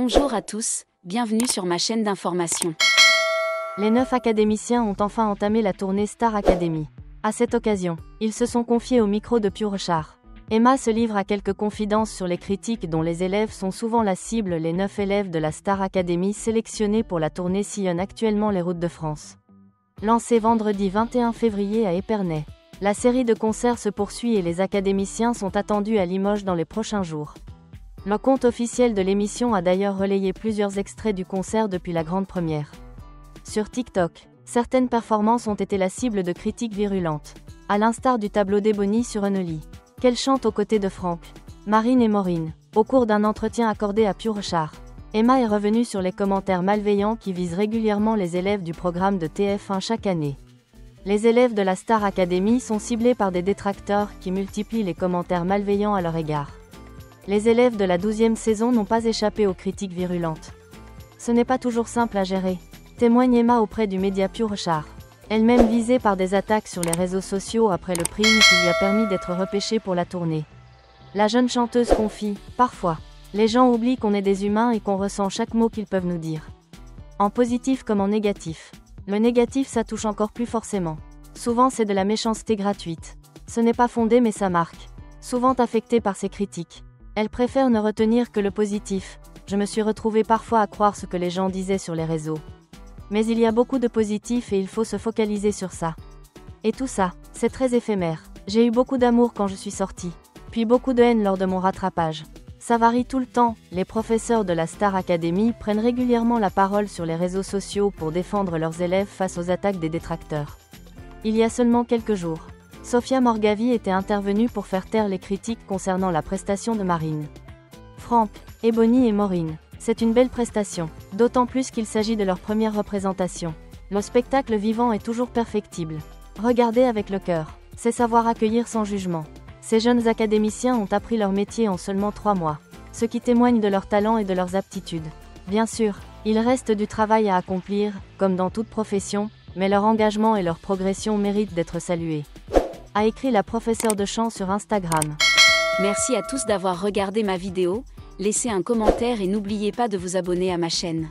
Bonjour à tous, bienvenue sur ma chaîne d'information. Les 9 académiciens ont enfin entamé la tournée Star Academy. À cette occasion, ils se sont confiés au micro de Pure Char. Emma se livre à quelques confidences sur les critiques dont les élèves sont souvent la cible. Les 9 élèves de la Star Academy sélectionnés pour la tournée sillonnent actuellement les routes de France. Lancée vendredi 21 février à Épernay, la série de concerts se poursuit et les académiciens sont attendus à Limoges dans les prochains jours. Le compte officiel de l'émission a d'ailleurs relayé plusieurs extraits du concert depuis la grande première. Sur TikTok, certaines performances ont été la cible de critiques virulentes, à l'instar du tableau d'Ebony sur Unely, qu'elle chante aux côtés de Franck, Marine et Maureen. Au cours d'un entretien accordé à Pure Char, Emma est revenue sur les commentaires malveillants qui visent régulièrement les élèves du programme de TF1 chaque année. Les élèves de la Star Academy sont ciblés par des détracteurs qui multiplient les commentaires malveillants à leur égard. Les élèves de la 12e saison n'ont pas échappé aux critiques virulentes. Ce n'est pas toujours simple à gérer, témoigne Emma auprès du média Pure Char. Elle-même visée par des attaques sur les réseaux sociaux après le prix qui lui a permis d'être repêchée pour la tournée. La jeune chanteuse confie, parfois, les gens oublient qu'on est des humains et qu'on ressent chaque mot qu'ils peuvent nous dire. En positif comme en négatif. Le négatif ça touche encore plus forcément. Souvent c'est de la méchanceté gratuite. Ce n'est pas fondé mais ça marque. Souvent affectée par ces critiques. Elle préfère ne retenir que le positif. Je me suis retrouvée parfois à croire ce que les gens disaient sur les réseaux. Mais il y a beaucoup de positif et il faut se focaliser sur ça. Et tout ça, c'est très éphémère. J'ai eu beaucoup d'amour quand je suis sortie. Puis beaucoup de haine lors de mon rattrapage. Ça varie tout le temps. Les professeurs de la Star Academy prennent régulièrement la parole sur les réseaux sociaux pour défendre leurs élèves face aux attaques des détracteurs. Il y a seulement quelques jours, Sophia Morgavi était intervenue pour faire taire les critiques concernant la prestation de Marine, Franck, Ebony et Maureen. C'est une belle prestation, d'autant plus qu'il s'agit de leur première représentation. Le spectacle vivant est toujours perfectible. Regardez avec le cœur, c'est savoir accueillir sans jugement. Ces jeunes académiciens ont appris leur métier en seulement 3 mois, ce qui témoigne de leur talent et de leurs aptitudes. Bien sûr, il reste du travail à accomplir, comme dans toute profession, mais leur engagement et leur progression méritent d'être salués. A écrit la professeure de chant sur Instagram. Merci à tous d'avoir regardé ma vidéo, laissez un commentaire et n'oubliez pas de vous abonner à ma chaîne.